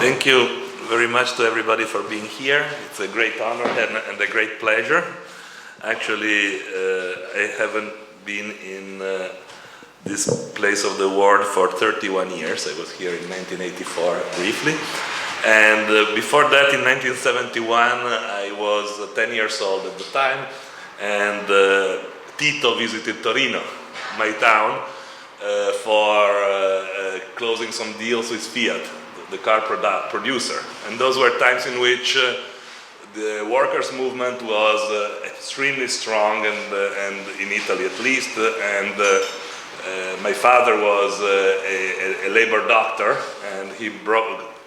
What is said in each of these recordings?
Thank you very much to everybody for being here. It's a great honor and a great pleasure. Actually, I haven't been in this place of the world for 31 years. I was here in 1984 briefly. And before that, in 1971, I was 10 years old at the time. And Tito visited Torino, my town, for closing some deals with Fiat, the car producer. And those were times in which the workers' movement was extremely strong, and in Italy at least. And my father was a labor doctor, and he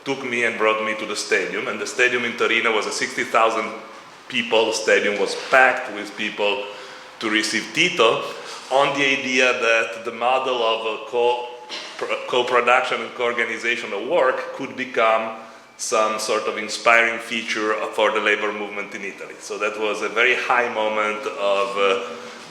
took me and brought me to the stadium. And the stadium in Torino was a 60,000 people stadium, was packed with people to receive Tito, on the idea that the model of a co-production and co-organization of work could become some sort of inspiring feature for the labor movement in Italy. So that was a very high moment of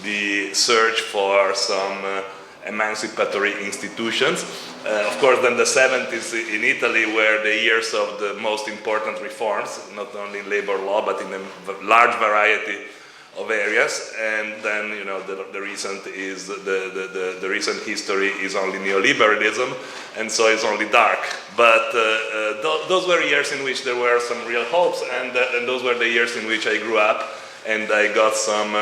the search for some emancipatory institutions. Of course, then the 70s in Italy were the years of the most important reforms, not only in labor law, but in a large variety of areas. And then, you know, the recent is the recent history is only neoliberalism, and so it's only dark. But those were years in which there were some real hopes, and those were the years in which I grew up and I got some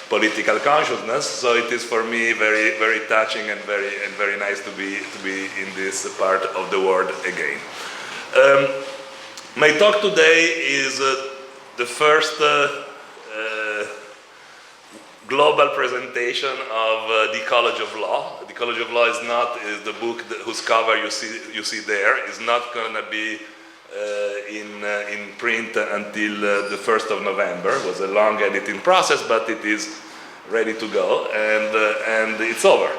political consciousness. So it is for me very, very touching and very nice to be in this part of the world again. My talk today is the first global presentation of the Ecology of Law. The Ecology of Law is the book whose cover you see there. Is not going to be in print until the 1st of November. It was a long editing process, but it is ready to go, and it's over.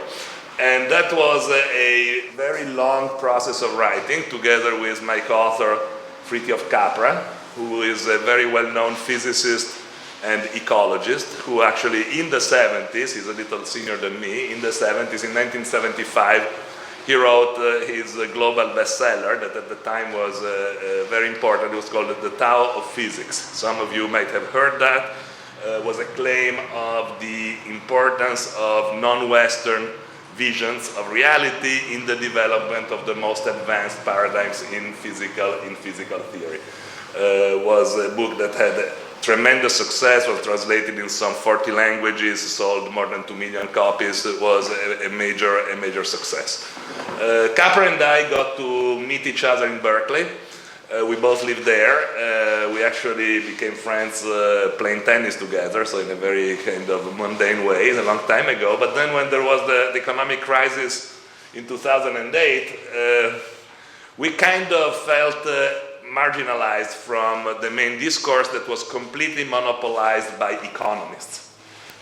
And that was a very long process of writing, together with my co-author Fritjof Capra, who is a very well-known physicist and ecologist, who actually in the 70s, he's a little senior than me, in the 70s, in 1975, he wrote his global bestseller that at the time was very important. It was called The Tao of Physics. Some of you might have heard that. Was a claim of the importance of non-Western visions of reality in the development of the most advanced paradigms in physical theory. Was a book that had tremendous success, was translated in some 40 languages, sold more than 2 million copies. It was a major success. Capra and I got to meet each other in Berkeley. We both lived there. We actually became friends playing tennis together, so in a very kind of mundane way, a long time ago. But then when there was the economic crisis in 2008, we kind of felt marginalized from the main discourse that was completely monopolized by economists.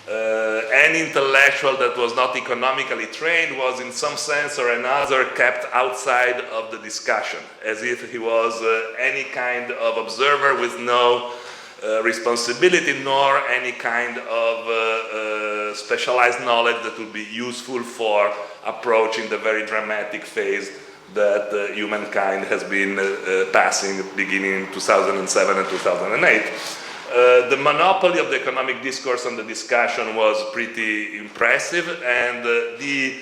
Any intellectual that was not economically trained was in some sense or another kept outside of the discussion, as if he was any kind of observer with no responsibility nor any kind of specialized knowledge that would be useful for approaching the very dramatic phase that humankind has been passing beginning in 2007 and 2008. The monopoly of the economic discourse and the discussion was pretty impressive, and the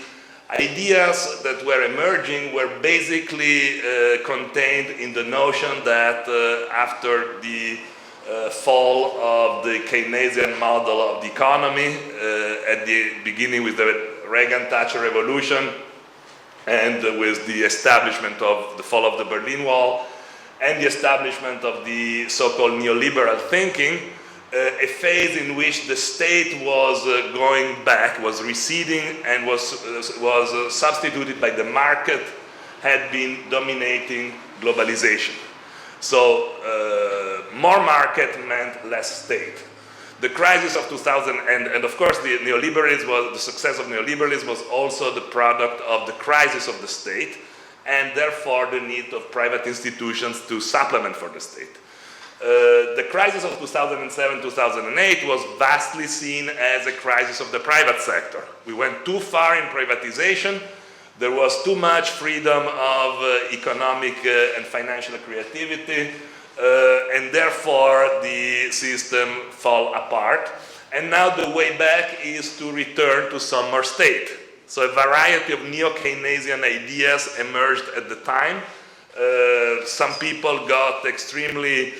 ideas that were emerging were basically contained in the notion that after the fall of the Keynesian model of the economy, at the beginning with the Reagan-Thatcher revolution, and with the establishment of the fall of the Berlin Wall, and the establishment of the so-called neoliberal thinking, a phase in which the state was going back, was receding, and was substituted by the market, had been dominating globalization. So more market meant less state. The crisis of 2000, and of course the success of neoliberalism was also the product of the crisis of the state, and therefore the need of private institutions to supplement for the state. The crisis of 2007-2008 was vastly seen as a crisis of the private sector. We went too far in privatization. There was too much freedom of economic and financial creativity, and therefore the system fell apart. And now the way back is to return to some more state. So a variety of neo-Keynesian ideas emerged at the time. Some people got extremely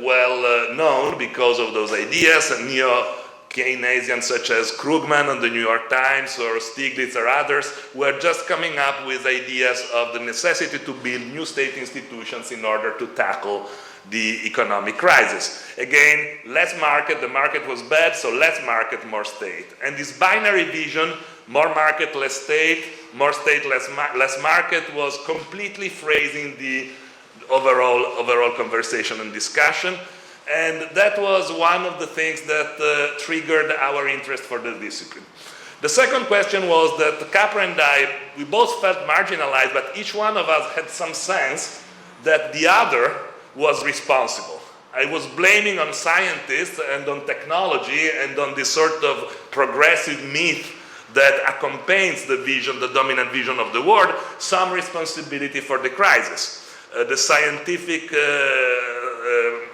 well known because of those ideas, and neo-Keynesians such as Krugman on the New York Times or Stiglitz or others were just coming up with ideas of the necessity to build new state institutions in order to tackle the economic crisis. Again, less market, the market was bad, so less market, more state. And this binary vision, more market, less state, more state, less market, was completely phrasing the overall conversation and discussion. And that was one of the things that triggered our interest for the discipline. The second question was that Capra and I, we both felt marginalized, but each one of us had some sense that the other was responsible. I was blaming on scientists and on technology and on this sort of progressive myth that accompanies the vision, the dominant vision of the world, some responsibility for the crisis. The scientific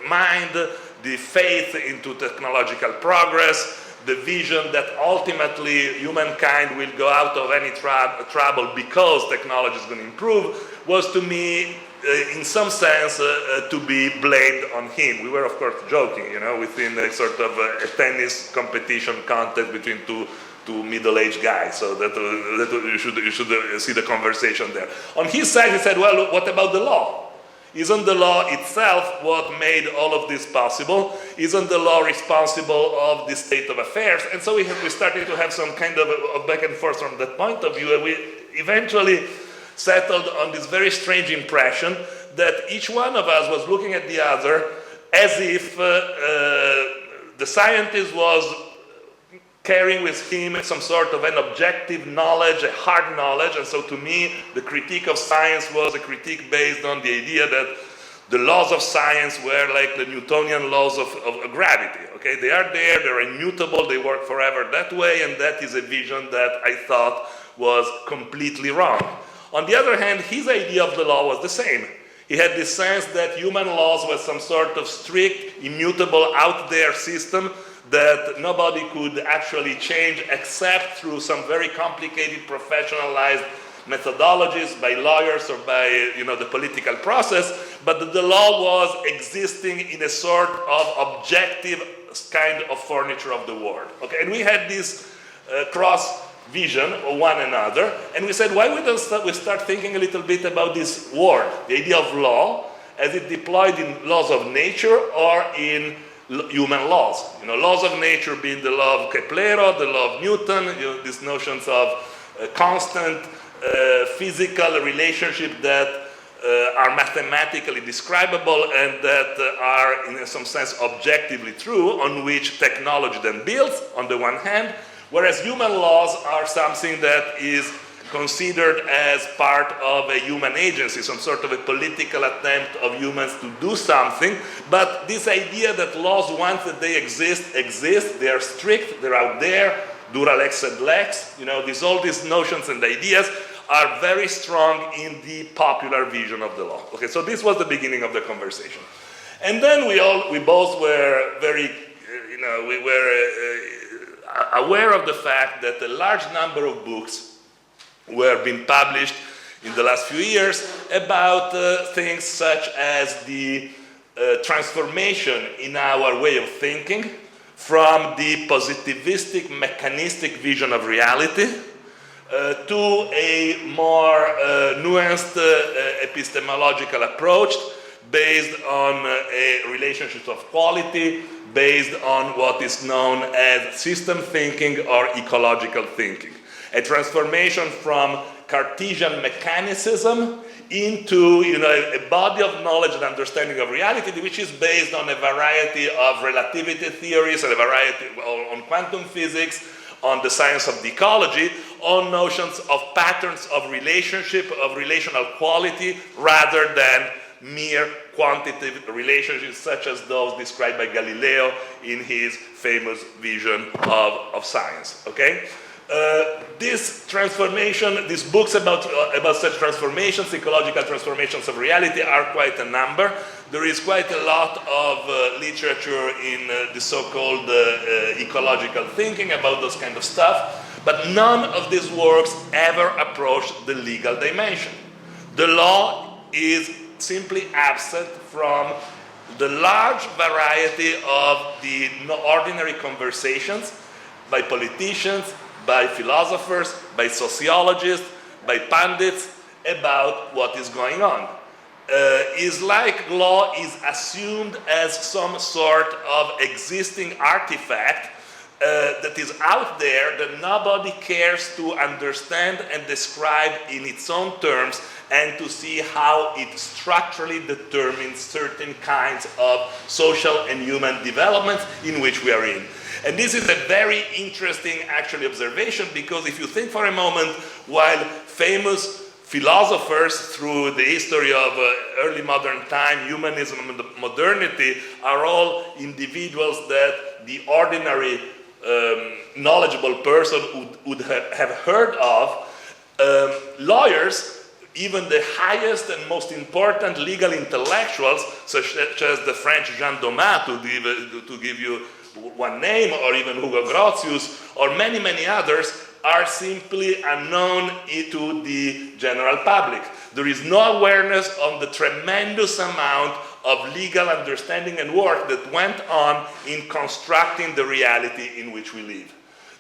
mind, the faith into technological progress, the vision that ultimately humankind will go out of any trouble because technology is going to improve, was to me, in some sense, to be blamed on him. We were, of course, joking, within a sort of a tennis competition contest between two middle-aged guys, so that you should see the conversation there. On his side, he said, well, what about the law? Isn't the law itself what made all of this possible? Isn't the law responsible of the state of affairs? And so we started to have some kind of a back and forth from that point of view, and we eventually settled on this very strange impression that each one of us was looking at the other as if the scientist was carrying with him some sort of an objective knowledge, a hard knowledge. And so to me, the critique of science was a critique based on the idea that the laws of science were like the Newtonian laws of gravity. Okay, they are there, they're immutable, they work forever that way, and that is a vision that I thought was completely wrong. On the other hand, his idea of the law was the same. He had this sense that human laws were some sort of strict, immutable, out there system that nobody could actually change except through some very complicated, professionalized methodologies by lawyers or by the political process, but that the law was existing in a sort of objective kind of furniture of the world. Okay, and we had this cross vision of one another, and we said, why we start thinking a little bit about this word, the idea of law, as it deployed in laws of nature or in human laws. Laws of nature being the law of Kepler, the law of Newton, these notions of constant physical relationship that are mathematically describable and that are, in some sense, objectively true, on which technology then builds, on the one hand, whereas human laws are something that is considered as part of a human agency, some sort of a political attempt of humans to do something. But this idea that laws, once that they exist, they are strict, they're out there, dura lex sed lex, all these notions and ideas are very strong in the popular vision of the law. Okay, so this was the beginning of the conversation. And then we both were very, we were aware of the fact that a large number of books were being published in the last few years about things such as the transformation in our way of thinking from the positivistic, mechanistic vision of reality to a more nuanced epistemological approach based on a relationship of quality, based on what is known as system thinking or ecological thinking. A transformation from Cartesian mechanicism into a body of knowledge and understanding of reality, which is based on a variety of relativity theories and a variety on quantum physics, on the science of the ecology, on notions of patterns of relationship, of relational quality, rather than mere quantitative relationships such as those described by Galileo in his famous vision of science. Okay? This transformation, these books about such transformations, ecological transformations of reality, are quite a number. There is quite a lot of literature in the so-called ecological thinking about those kind of stuff, but none of these works ever approach the legal dimension. The law is simply absent from the large variety of the ordinary conversations by politicians, by philosophers, by sociologists, by pundits about what is going on. It's like law is assumed as some sort of existing artifact that is out there that nobody cares to understand and describe in its own terms and to see how it structurally determines certain kinds of social and human developments in which we are in. And this is a very interesting, actually, observation, because if you think for a moment, while famous philosophers through the history of early modern time, humanism and modernity, are all individuals that the ordinary knowledgeable person would have heard of, lawyers, even the highest and most important legal intellectuals, such as the French Jean Domat, to give you one name, or even Hugo Grotius, or many, many others, are simply unknown to the general public. There is no awareness of the tremendous amount of legal understanding and work that went on in constructing the reality in which we live.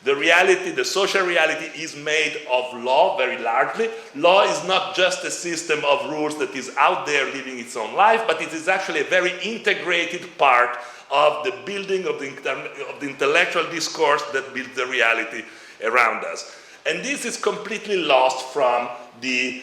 The reality, the social reality, is made of law very largely. Law is not just a system of rules that is out there living its own life, but it is actually a very integrated part of the building of the intellectual discourse that builds the reality around us. And this is completely lost from the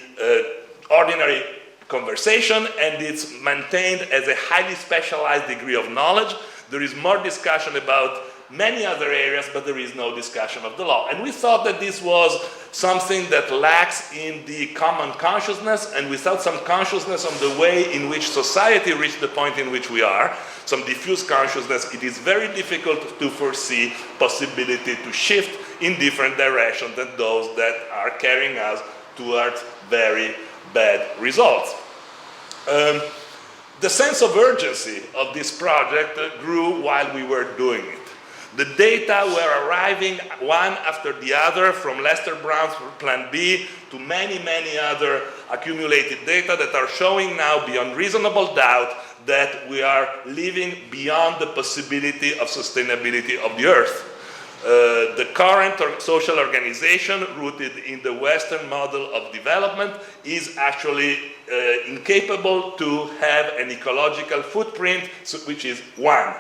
ordinary conversation, and it's maintained as a highly specialized degree of knowledge. There is more discussion about many other areas, but there is no discussion of the law. And we thought that this was something that lacks in the common consciousness, and without some consciousness on the way in which society reached the point in which we are, some diffuse consciousness, it is very difficult to foresee possibility to shift in different directions than those that are carrying us towards very bad results. The sense of urgency of this project grew while we were doing it. The data were arriving one after the other, from Lester Brown's Plan B to many, many other accumulated data that are showing now beyond reasonable doubt that we are living beyond the possibility of sustainability of the Earth. The current social organization rooted in the Western model of development is actually incapable to have an ecological footprint, which is one.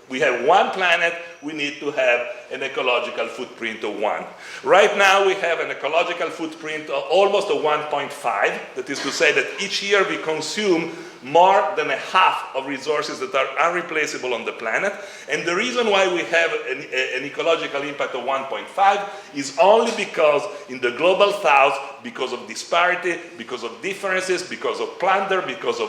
We have one planet, we need to have an ecological footprint of one. Right now we have an ecological footprint of almost a 1.5. That is to say that each year we consume more than a half of resources that are irreplaceable on the planet. And the reason why we have an ecological impact of 1.5 is only because in the global south, because of disparity, because of differences, because of plunder, because of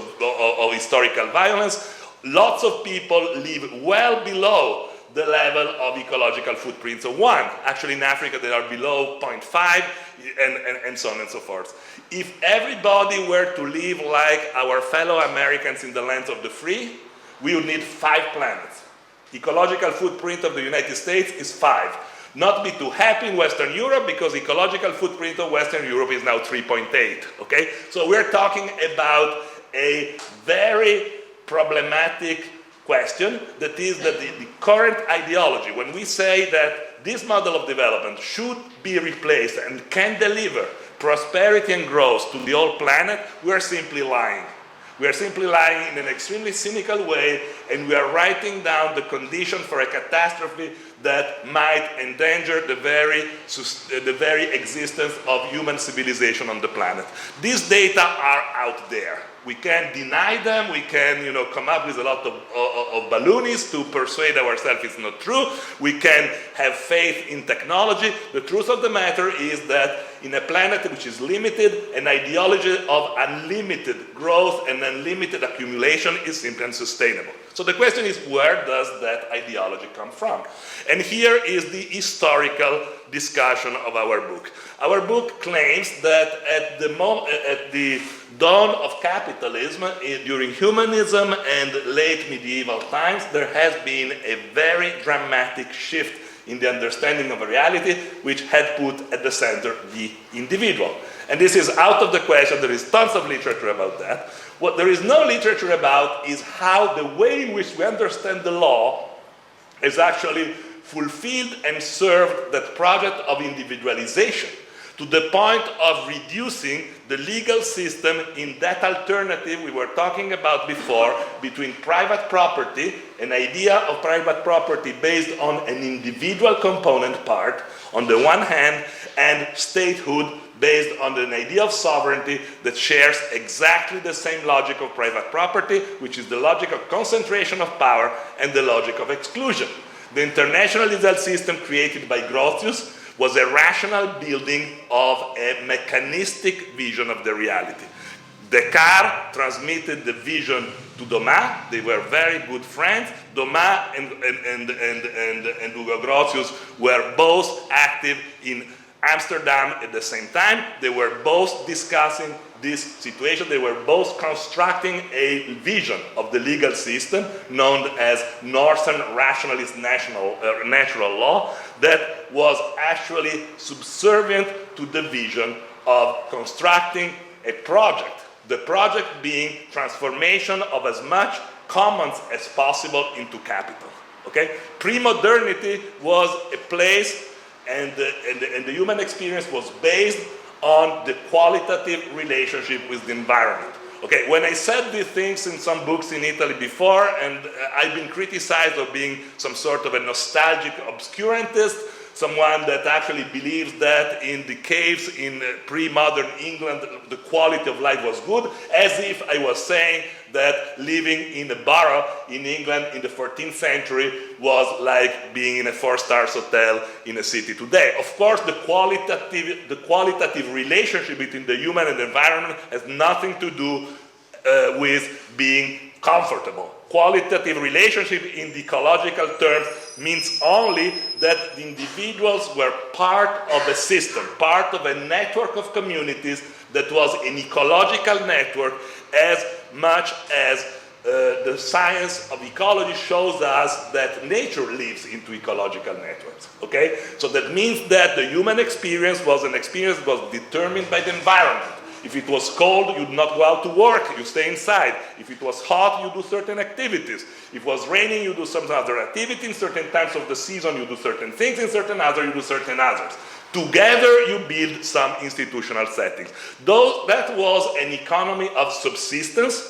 historical violence, lots of people live well below the level of ecological footprints of 1. Actually, in Africa, they are below 0.5, and so on and so forth. If everybody were to live like our fellow Americans in the lands of the free, we would need 5 planets. Ecological footprint of the United States is 5. Not be too happy in Western Europe, because ecological footprint of Western Europe is now 3.8, okay? So we're talking about a very problematic question, that is that the current ideology, when we say that this model of development should be replaced and can deliver prosperity and growth to the whole planet, we are simply lying. We are simply lying in an extremely cynical way, and we are writing down the condition for a catastrophe that might endanger the very existence of human civilization on the planet. These data are out there. We can deny them, we can come up with a lot of balloonies to persuade ourselves it's not true. We can have faith in technology. The truth of the matter is that in a planet which is limited, an ideology of unlimited growth and unlimited accumulation is simply unsustainable. So the question is, where does that ideology come from? And here is the historical discussion of our book. Our book claims that at the dawn of capitalism, during humanism and late medieval times, there has been a very dramatic shift in the understanding of reality, which had put at the center the individual. And this is out of the question. There is tons of literature about that. What there is no literature about is how the way in which we understand the law is actually fulfilled and served that project of individualization, to the point of reducing the legal system in that alternative we were talking about before between private property, an idea of private property based on an individual component part on the one hand, and statehood based on an idea of sovereignty that shares exactly the same logic of private property, which is the logic of concentration of power and the logic of exclusion. The international legal system created by Grotius was a rational building of a mechanistic vision of the reality. Descartes transmitted the vision to Dumas. They were very good friends. Dumas and Hugo Grotius were both active in Amsterdam at the same time. They were both discussing this situation. They were both constructing a vision of the legal system known as Northern Rationalist Natural Law that was actually subservient to the vision of constructing a project. The project being transformation of as much commons as possible into capital. Okay? Pre-modernity was a place, and the human experience was based on the qualitative relationship with the environment. Okay, when I said these things in some books in Italy before, and I've been criticized of being some sort of a nostalgic obscurantist, someone that actually believes that in the caves in pre-modern England, the quality of life was good, as if I was saying that living in a borough in England in the 14th century was like being in a 4-star hotel in a city today. Of course, the qualitative relationship between the human and the environment has nothing to do with being comfortable. Qualitative relationship in the ecological terms means only that the individuals were part of a system, part of a network of communities that was an ecological network, as much as the science of ecology shows us that nature lives into ecological networks. Okay? So that means that the human experience was an experience that was determined by the environment. If it was cold, you'd not go out to work, you stay inside. If it was hot, you do certain activities. If it was raining, you do some other activity. In certain times of the season, you do certain things. In certain others, you do certain others. Together, you build some institutional settings. That was an economy of subsistence,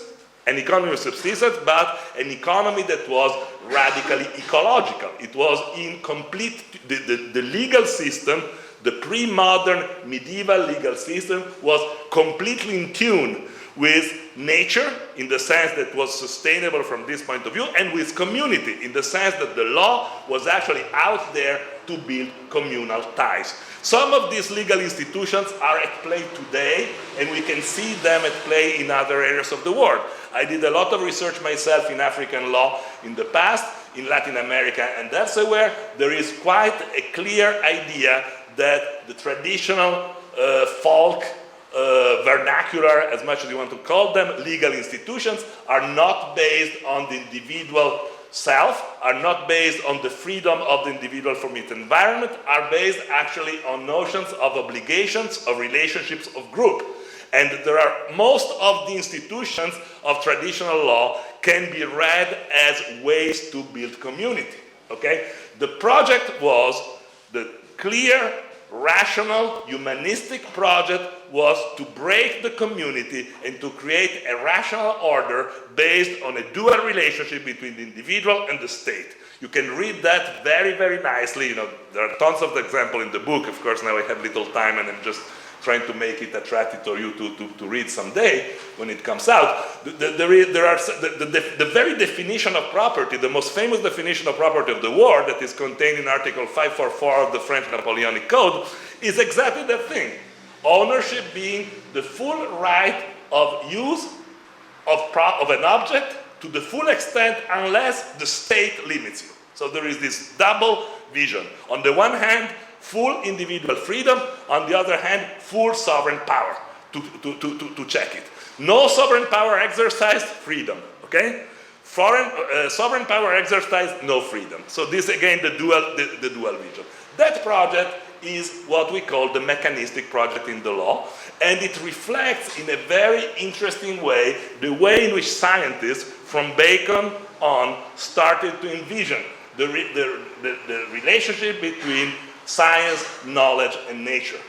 but an economy that was radically ecological. It was in complete, the legal system, the pre-modern medieval legal system was completely in tune with nature in the sense that it was sustainable from this point of view, and with community in the sense that the law was actually out there to build communal ties. Some of these legal institutions are at play today, and we can see them at play in other areas of the world. I did a lot of research myself in African law in the past, in Latin America and elsewhere. There is quite a clear idea that the traditional folk, vernacular, as much as you want to call them, legal institutions are not based on the individual self, are not based on the freedom of the individual from its environment, are based actually on notions of obligations, of relationships, of group. And there are, most of the institutions of traditional law can be read as ways to build community. Okay? The project was the clear, rational, humanistic project was to break the community and to create a rational order based on a dual relationship between the individual and the state. You can read that very, very nicely. You know, there are tons of examples in the book. Of course, now I have little time and I'm just trying to make it attractive to you to read someday when it comes out. The very definition of property, the most famous definition of property of the world that is contained in Article 544 of the French Napoleonic Code is exactly that thing. Ownership being the full right of use of an object to the full extent unless the state limits you. So there is this double vision. On the one hand, full individual freedom. On the other hand, full sovereign power to check it. No sovereign power exercised, freedom. Okay? Sovereign power exercised, no freedom. So this again, the dual vision. That project is what we call the mechanistic project in the law, and it reflects in a very interesting way the way in which scientists from Bacon on started to envision the relationship between science, knowledge, and nature.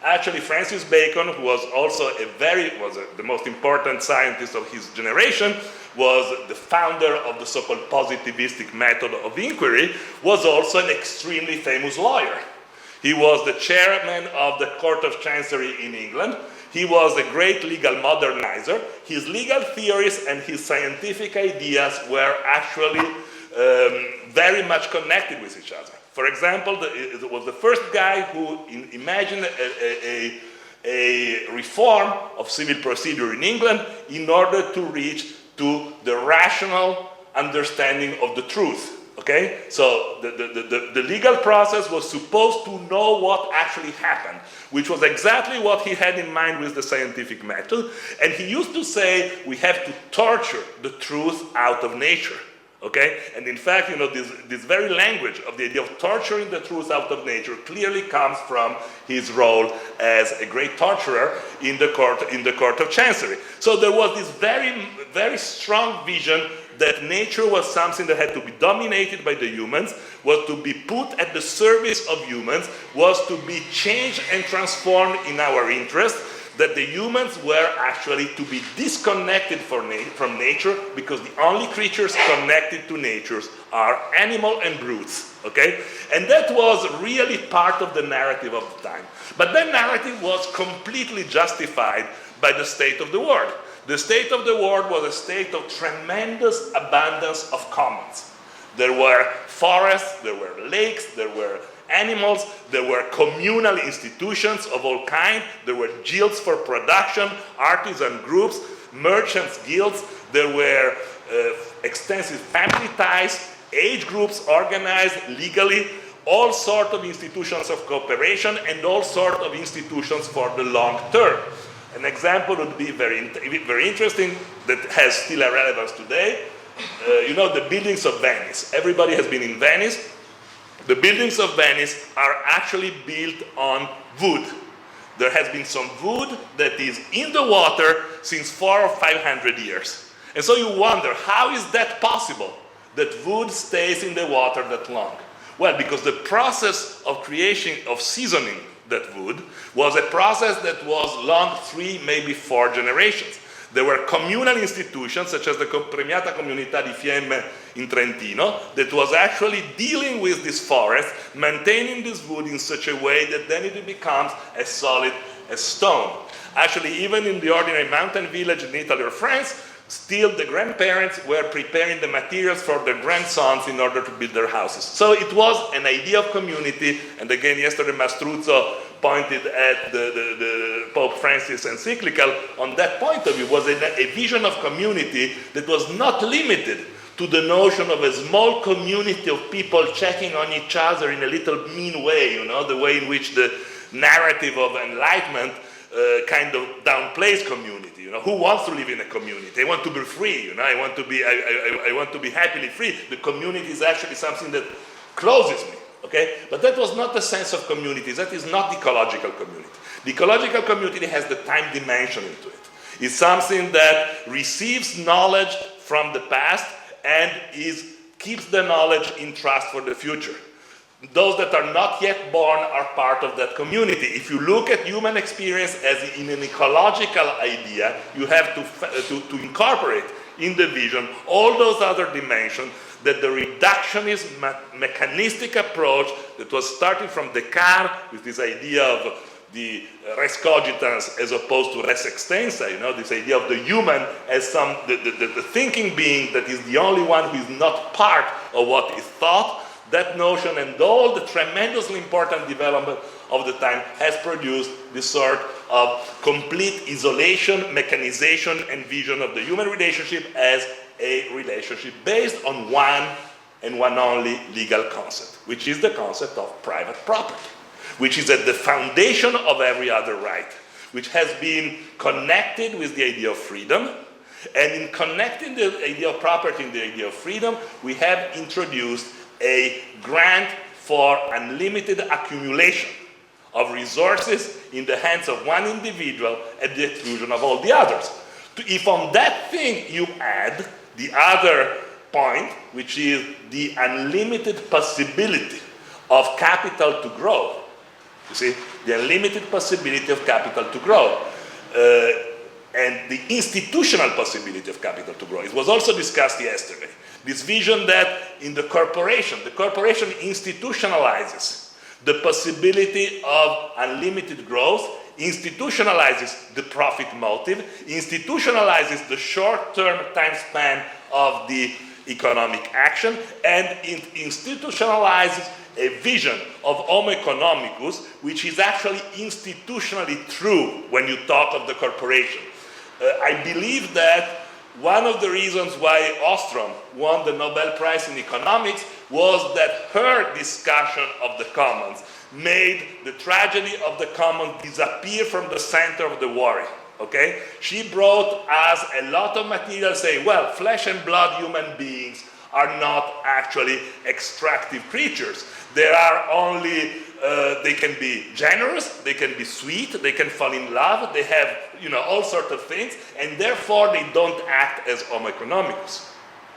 Actually, Francis Bacon, who was also the most important scientist of his generation, was the founder of the so-called positivistic method of inquiry, was also an extremely famous lawyer. He was the chairman of the Court of Chancery in England. He was a great legal modernizer. His legal theories and his scientific ideas were actually very much connected with each other. For example, it was the first guy who imagined a reform of civil procedure in England in order to reach to the rational understanding of the truth. Okay, so the legal process was supposed to know what actually happened, which was exactly what he had in mind with the scientific method. And he used to say, we have to torture the truth out of nature. Okay, and in fact, this very language of the idea of torturing the truth out of nature clearly comes from his role as a great torturer in the Court of Chancery. So there was this very, very strong vision that nature was something that had to be dominated by the humans, was to be put at the service of humans, was to be changed and transformed in our interest, that the humans were actually to be disconnected from nature, because the only creatures connected to nature are animal and brutes, okay? And that was really part of the narrative of the time. But that narrative was completely justified by the state of the world. The state of the world was a state of tremendous abundance of commons. There were forests, there were lakes, there were animals, there were communal institutions of all kinds, there were guilds for production, artisan groups, merchants' guilds, there were extensive family ties, age groups organized legally, all sorts of institutions of cooperation, and all sorts of institutions for the long term. An example would be very interesting that has still a relevance today. The buildings of Venice. Everybody has been in Venice. The buildings of Venice are actually built on wood. There has been some wood that is in the water since 400 or 500 years. And so you wonder, how is that possible, that wood stays in the water that long? Well, because the process of creation, of seasoning that wood, was a process that was long 3, maybe 4 generations. There were communal institutions, such as the Premiata Comunità di Fiemme in Trentino, that was actually dealing with this forest, maintaining this wood in such a way that then it becomes as solid as stone. Actually, even in the ordinary mountain village in Italy or France, still the grandparents were preparing the materials for their grandsons in order to build their houses. So it was an idea of community, and again, yesterday Mastruzzo pointed at the Pope Francis encyclical. On that point of view, was a vision of community that was not limited to the notion of a small community of people checking on each other in a little mean way, the way in which the narrative of enlightenment kind of downplays community. Who wants to live in a community? I want to be free. I want to be happily free. The community is actually something that closes me. Okay, but that was not the sense of community. That is not the ecological community. The ecological community has the time dimension into it. It's something that receives knowledge from the past and keeps the knowledge in trust for the future. Those that are not yet born are part of that community. If you look at human experience as in an ecological idea, you have to incorporate in the vision all those other dimensions that the reductionist mechanistic approach that was starting from Descartes with this idea of the res cogitans as opposed to res extensa, this idea of the human as the thinking being that is the only one who is not part of what is thought, that notion and all the tremendously important development of the time has produced this sort of complete isolation, mechanization, and vision of the human relationship as a relationship based on one and one only legal concept, which is the concept of private property, which is at the foundation of every other right, which has been connected with the idea of freedom. And in connecting the idea of property and the idea of freedom, we have introduced a grant for unlimited accumulation of resources in the hands of one individual at the exclusion of all the others. If on that thing you add the other point, which is the unlimited possibility of capital to grow, you see, the unlimited possibility of capital to grow, and the institutional possibility of capital to grow. It was also discussed yesterday. This vision that in the corporation institutionalizes the possibility of unlimited growth, institutionalizes the profit motive, institutionalizes the short-term time span of the economic action, and it institutionalizes a vision of homo economicus, which is actually institutionally true when you talk of the corporation. I believe that one of the reasons why Ostrom won the Nobel Prize in Economics was that her discussion of the commons made the tragedy of the commons disappear from the center of the worry. Okay? She brought us a lot of material saying, well, flesh and blood human beings are not actually extractive creatures. They are only, they can be generous, they can be sweet, they can fall in love, they have, all sorts of things, and therefore they don't act as homo economicus.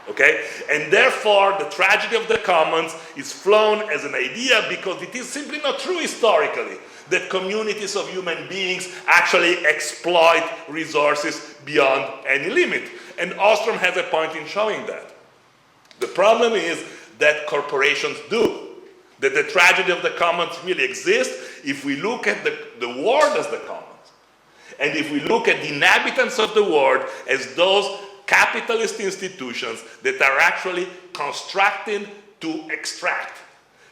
Okay? And therefore the tragedy of the commons is flown as an idea because it is simply not true historically that communities of human beings actually exploit resources beyond any limit. And Ostrom has a point in showing that. The problem is that corporations do. That the tragedy of the commons really exists if we look at the world as the commons. And if we look at the inhabitants of the world as those capitalist institutions that are actually constructed to extract,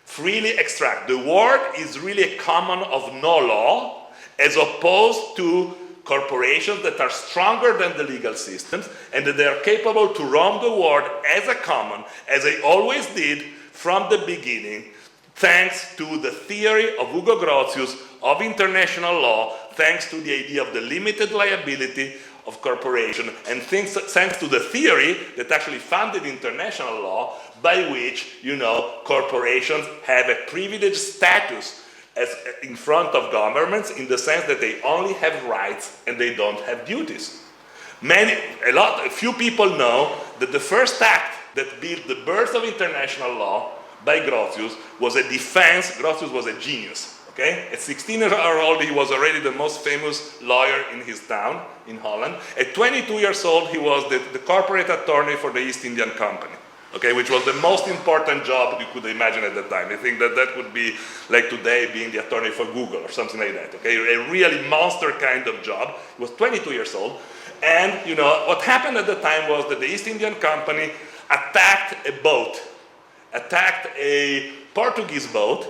freely extract. The world is really a common of no law, as opposed to corporations that are stronger than the legal systems and that they are capable to roam the world as a common, as they always did from the beginning, thanks to the theory of Ugo Grotius of international law, thanks to the idea of the limited liability of corporation, and thanks to the theory that actually founded international law, by which, corporations have a privileged status as in front of governments, in the sense that they only have rights and they don't have duties. A few people know that the first act that built the birth of international law by Grotius was a defense. Grotius was a genius. Okay? At 16 years old, he was already the most famous lawyer in his town in Holland. At 22 years old, he was the corporate attorney for the East Indian Company, okay, which was the most important job you could imagine at the time. I think that would be like today being the attorney for Google or something like that, okay? A really monster kind of job. He was 22 years old. And, what happened at the time was that the East Indian Company attacked a Portuguese boat,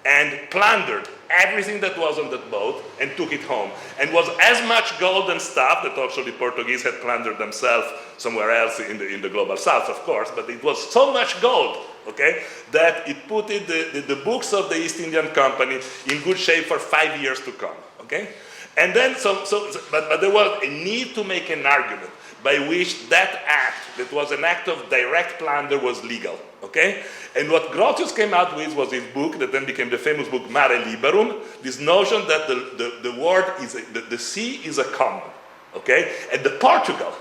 and plundered everything that was on that boat and took it home. And was as much gold and stuff that also the Portuguese had plundered themselves somewhere else in the global south, of course, but it was so much gold, okay, that it put the books of the East Indian Company in good shape for 5 years to come, okay? And then, but there was a need to make an argument by which that act, that was an act of direct plunder, was legal, okay? And what Grotius came out with was his book that then became the famous book Mare Liberum, this notion that the world the sea is a common, okay? And the Portugal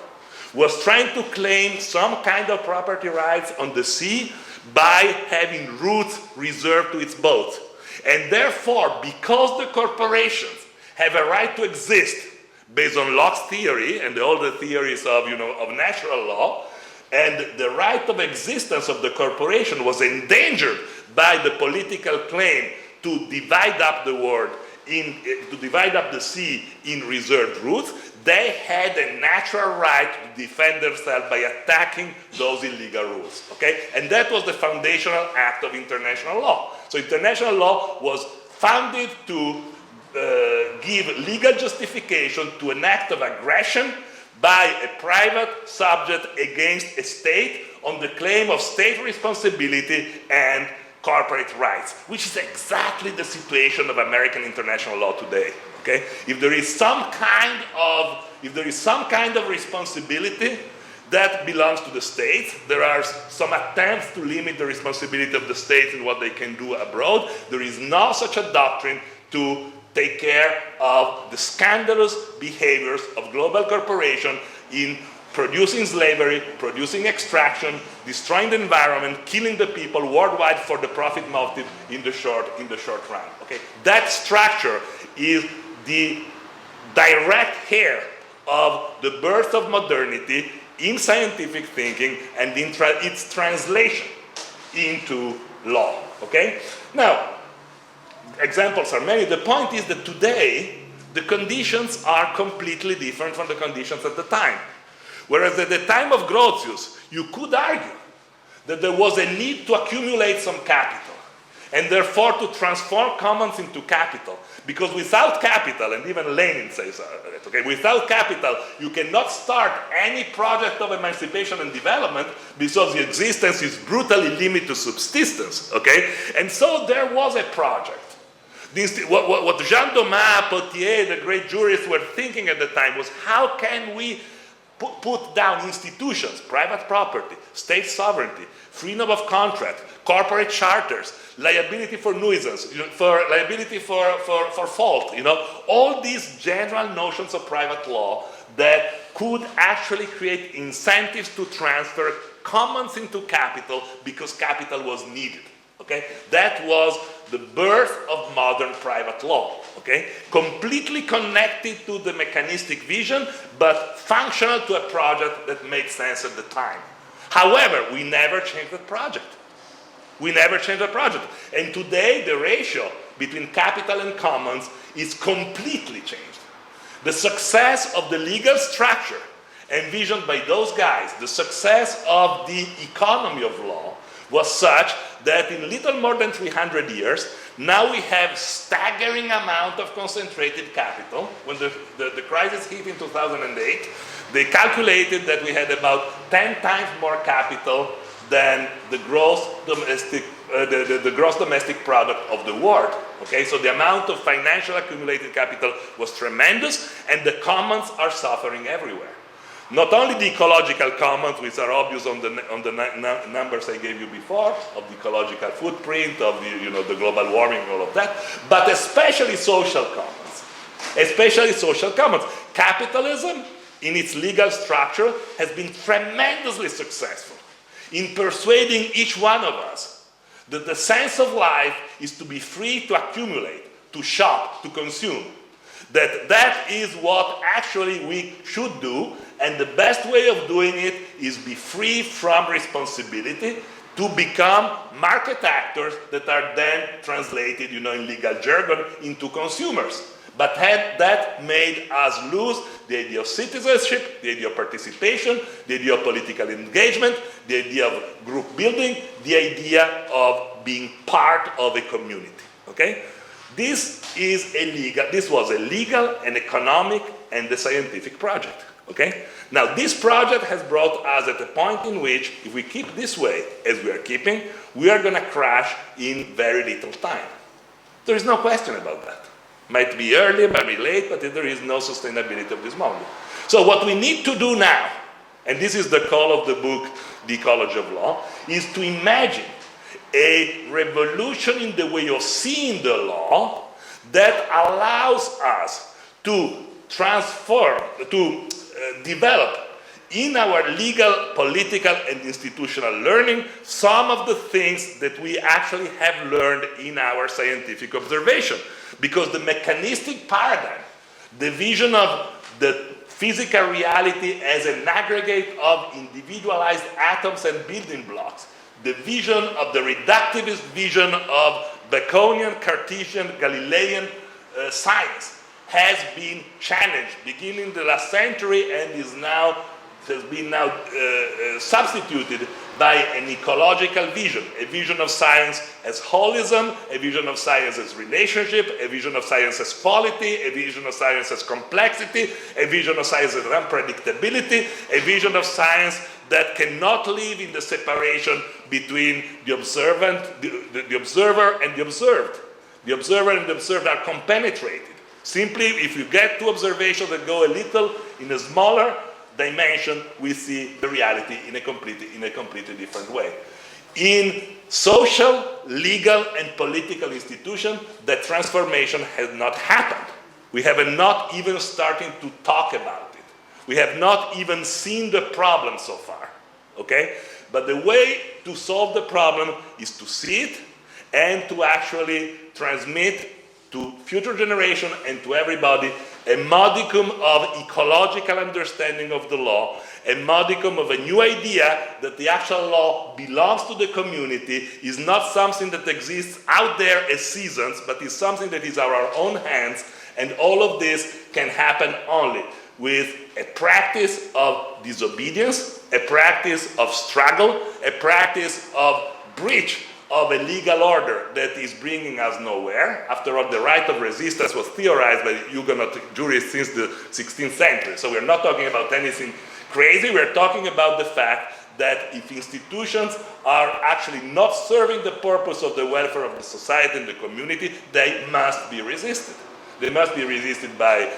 was trying to claim some kind of property rights on the sea by having routes reserved to its boats. And therefore, because the corporations have a right to exist based on Locke's theory and all the theories of natural law, and the right of existence of the corporation was endangered by the political claim to divide up the world to divide up the sea in reserved routes, they had a natural right to defend themselves by attacking those illegal routes, okay? And that was the foundational act of international law. So international law was founded to give legal justification to an act of aggression by a private subject against a state on the claim of state responsibility and corporate rights, which is exactly the situation of American international law today. Okay? If there is some kind of responsibility that belongs to the states, there are some attempts to limit the responsibility of the states in what they can do abroad. There is no such a doctrine to take care of the scandalous behaviors of global corporations in producing slavery, producing extraction, destroying the environment, killing the people worldwide for the profit motive in the short run. Okay? That structure is the direct heir of the birth of modernity in scientific thinking and in its translation into law. Okay? Now, examples are many. The point is that today the conditions are completely different from the conditions at the time. Whereas at the time of Grotius, you could argue that there was a need to accumulate some capital and therefore to transform commons into capital. Because without capital, and even Lenin says that, okay, without capital, you cannot start any project of emancipation and development because the existence is brutally limited to subsistence, okay? And so there was a project. What Jean Thomas, Potier, the great jurists were thinking at the time was, how can we put down institutions, private property, state sovereignty, freedom of contract, corporate charters, liability for nuisance, for liability for fault, all these general notions of private law that could actually create incentives to transfer commons into capital because capital was needed. Okay? That was the birth of modern private law. Okay? Completely connected to the mechanistic vision, but functional to a project that made sense at the time. However, we never changed the project. And today, the ratio between capital and commons is completely changed. The success of the legal structure envisioned by those guys, the success of the economy of law, was such that in little more than 300 years, now we have staggering amount of concentrated capital. When the crisis hit in 2008, they calculated that we had about 10 times more capital than the gross domestic product of the world. Okay, so the amount of financial accumulated capital was tremendous, and the commons are suffering everywhere. Not only the ecological commons, which are obvious on the numbers I gave you before, of the ecological footprint, of the global warming, all of that, but especially social commons. Capitalism, in its legal structure, has been tremendously successful in persuading each one of us that the sense of life is to be free to accumulate, to shop, to consume. That is what actually we should do, and the best way of doing it is be free from responsibility to become market actors that are then translated, in legal jargon, into consumers. But that made us lose the idea of citizenship, the idea of participation, the idea of political engagement, the idea of group building, the idea of being part of a community. Okay? This was a legal, an economic, and a scientific project. Okay? Now, this project has brought us at a point in which, if we keep this way, as we are keeping, we are going to crash in very little time. There is no question about that. Might be early, might be late, but there is no sustainability of this model. So what we need to do now, and this is the call of the book, The Ecology of Law, is to imagine a revolution in the way of seeing the law that allows us to transform, to develop in our legal, political, and institutional learning some of the things that we actually have learned in our scientific observation. Because the mechanistic paradigm, the vision of the physical reality as an aggregate of individualized atoms and building blocks, the vision of the reductivist vision of Baconian, Cartesian, Galilean science has been challenged beginning the last century and has been now substituted by an ecological vision, a vision of science as holism, a vision of science as relationship, a vision of science as quality, a vision of science as complexity, a vision of science as unpredictability, a vision of science that cannot live in the separation between the observer and the observed. The observer and the observed are compenetrated. Simply, if you get two observations that go a little in a smaller dimension, we see the reality in a completely different way. In social, legal, and political institutions, that transformation has not happened. We have not even started to talk about it. We have not even seen the problem so far, okay? But the way to solve the problem is to see it and to actually transmit to future generations and to everybody a modicum of ecological understanding of the law, a modicum of a new idea that the actual law belongs to the community, is not something that exists out there as seasons, but is something that is our own hands, and all of this can happen only with a practice of disobedience, a practice of struggle, a practice of breach of a legal order that is bringing us nowhere. After all, the right of resistance was theorized by Huguenot jurists since the 16th century. So we're not talking about anything crazy. We're talking about the fact that if institutions are actually not serving the purpose of the welfare of the society and the community, they must be resisted. They must be resisted by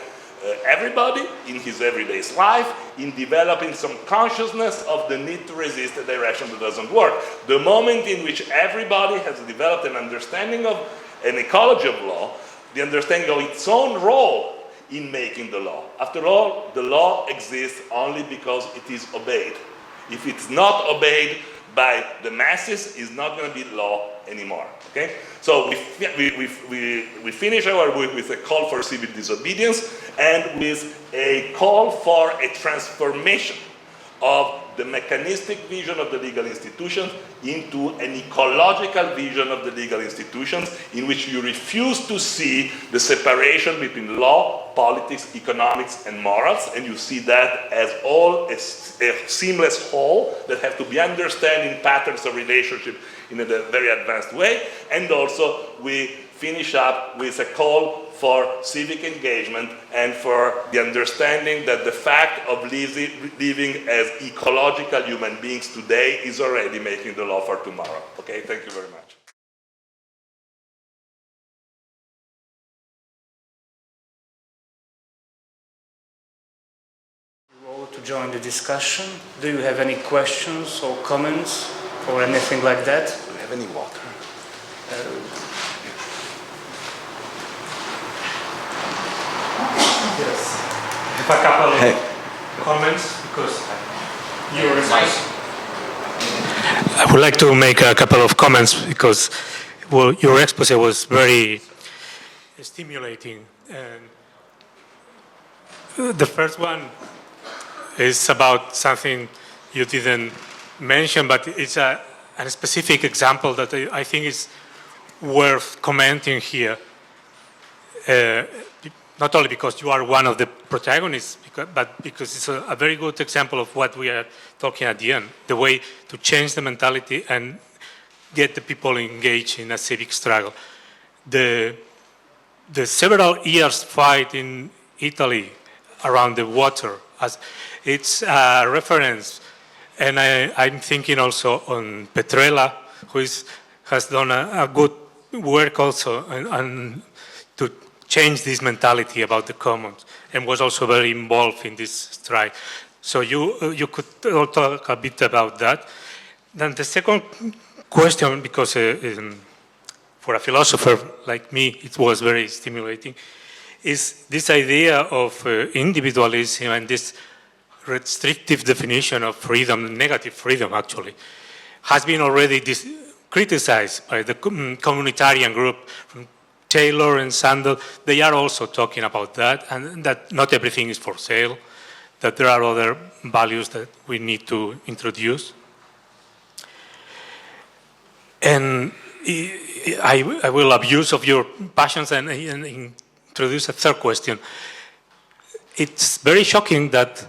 everybody in his everyday life, in developing some consciousness of the need to resist a direction that doesn't work. The moment in which everybody has developed an understanding of an ecology of law, the understanding of its own role in making the law. After all, the law exists only because it is obeyed. If it's not obeyed by the masses, it's not going to be law anymore. Okay? So we finish our book with a call for civil disobedience and with a call for a transformation of the mechanistic vision of the legal institutions into an ecological vision of the legal institutions, in which you refuse to see the separation between law, politics, economics, and morals, and you see that as all a seamless whole that have to be understood in patterns of relationship in a very advanced way. And also we finish up with a call for civic engagement and for the understanding that the fact of living as ecological human beings today is already making the law for tomorrow. Okay, thank you very much. You all to join the discussion. Do you have any questions or comments or anything like that? Do you have any water? Yes. I have a couple of comments because your response. I would like to make a couple of comments because your exposé was very stimulating. And the first one is about something you didn't mention, but it's a specific example that I think is worth commenting here. Not only because you are one of the protagonists, but because it's a very good example of what we are talking at the end, the way to change the mentality and get the people engaged in a civic struggle. The several years fight in Italy around the water, it's a reference, and I'm thinking also on Petrella, who has done a good work also and to change this mentality about the commons, and was also very involved in this strike. So you could talk a bit about that. Then the second question, because for a philosopher like me, it was very stimulating, is this idea of individualism and this restrictive definition of freedom, negative freedom actually, has been already criticized by the communitarian group from Taylor and Sandel. They are also talking about that, and that not everything is for sale, that there are other values that we need to introduce. And I will abuse of your passions and introduce a third question. It's very shocking that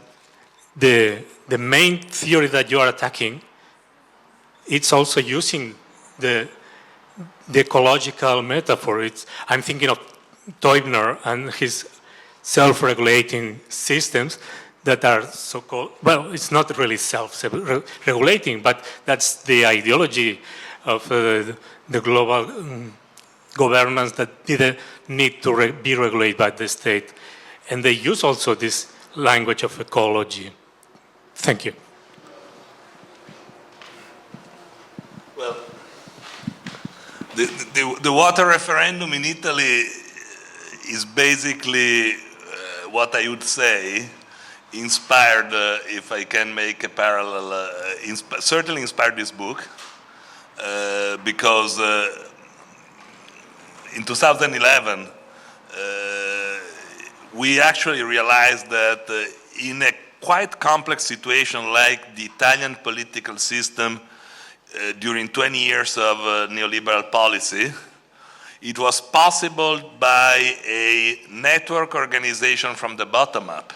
the main theory that you are attacking, it's also using the ecological metaphor. I'm thinking of Teubner and his self-regulating systems that are so-called, well, it's not really self-regulating, but that's the ideology of the global governance that didn't need to be regulated by the state. And they use also this language of ecology. Thank you. Well, the water referendum in Italy is basically what I would say inspired, if I can make a parallel, certainly inspired this book, because in 2011, we actually realized that in a quite complex situation like the Italian political system during 20 years of neoliberal policy, it was possible by a network organization from the bottom up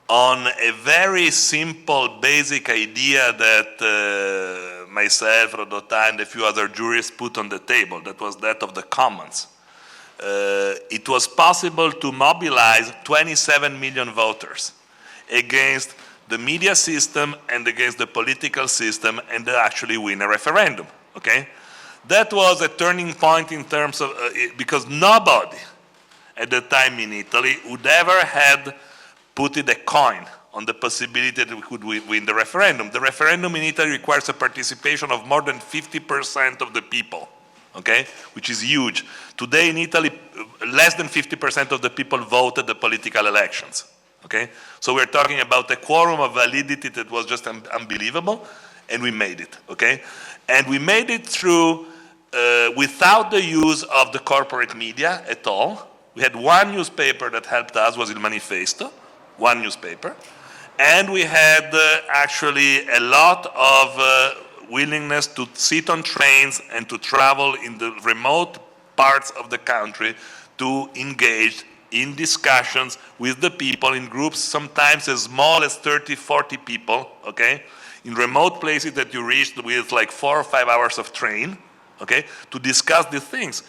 on a very simple, basic idea that myself, Rodotà, and a few other jurists put on the table. That was that of the commons. It was possible to mobilize 27 million voters against the media system and against the political system and to actually win a referendum, okay? That was a turning point in terms of, because nobody at the time in Italy would ever had put a coin on the possibility that we could win the referendum. The referendum in Italy requires a participation of more than 50% of the people, okay, which is huge. Today in Italy, less than 50% of the people voted the political elections, okay? So we're talking about a quorum of validity that was just unbelievable, and we made it, okay? And we made it through, without the use of the corporate media at all. We had one newspaper that helped us, was Il Manifesto, one newspaper. And we had actually a lot of willingness to sit on trains and to travel in the remote parts of the country to engage in discussions with the people in groups, sometimes as small as 30, 40 people, okay? In remote places that you reached with like 4 or 5 hours of train, okay, to discuss these things.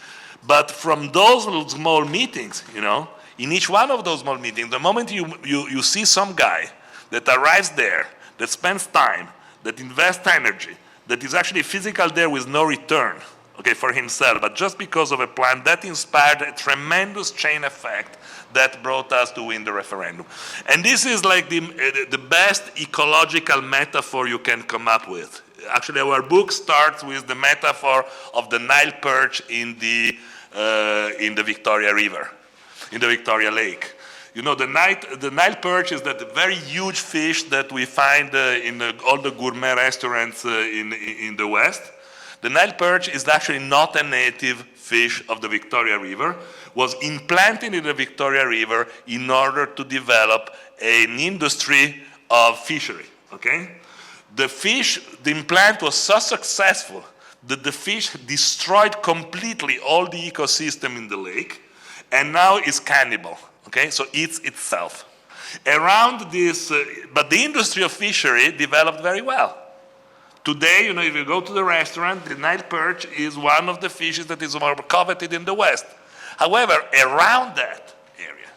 But from those small meetings, you know, in each one of those small meetings, the moment you see some guy that arrives there, that spends time, that invests energy, that is actually physical there with no return, okay, for himself, but just because of a plan, that inspired a tremendous chain effect that brought us to win the referendum. And this is like the best ecological metaphor you can come up with. Actually, our book starts with the metaphor of the Nile perch in the Victoria River, in the Victoria Lake. You know, the Nile perch is that very huge fish that we find in all the gourmet restaurants in the West. The Nile perch is actually not a native fish of the Victoria River, was implanted in the Victoria River in order to develop an industry of fishery, okay? The implant was so successful that the fish destroyed completely all the ecosystem in the lake, and now is cannibal, okay? So eats itself. Around this, but the industry of fishery developed very well. Today, you know, if you go to the restaurant, the Nile perch is one of the fishes that is more coveted in the West. However, around that area,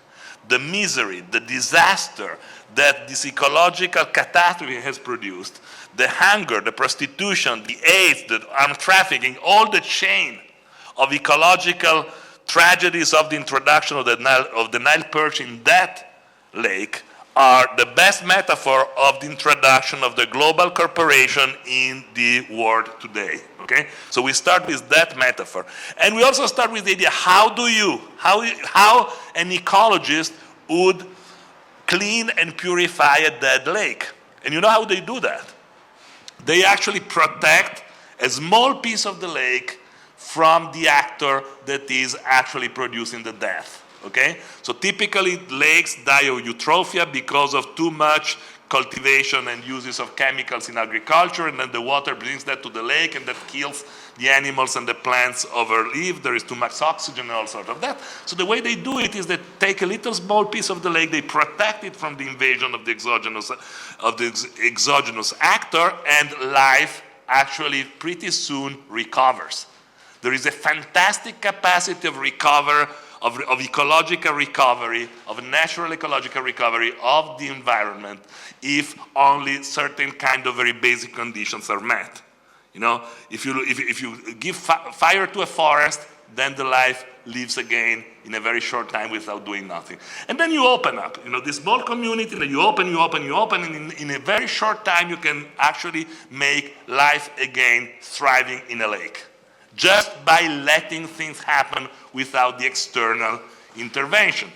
the misery, the disaster that this ecological catastrophe has produced, the hunger, the prostitution, the AIDS, the armed trafficking, all the chain of ecological tragedies of the introduction of the Nile perch in that lake are the best metaphor of the introduction of the global corporation in the world today, okay? So we start with that metaphor. And we also start with the idea, how an ecologist would clean and purify a dead lake. And you know how they do that? They actually protect a small piece of the lake from the actor that is actually producing the death. Okay? So typically lakes die of eutropia because of too much cultivation and uses of chemicals in agriculture, and then the water brings that to the lake and that kills the animals and the plants overlive, there is too much oxygen and all sorts of that. So the way they do it is they take a little small piece of the lake, they protect it from the invasion of the exogenous actor, and life actually pretty soon recovers. There is a fantastic capacity of ecological recovery, of natural ecological recovery of the environment, if only certain kind of very basic conditions are met. You know, if you give fire to a forest, then the life lives again in a very short time without doing nothing. And then you open up, you know, this small community, and you open, and in a very short time you can actually make life again thriving in a lake, just by letting things happen without the external intervention.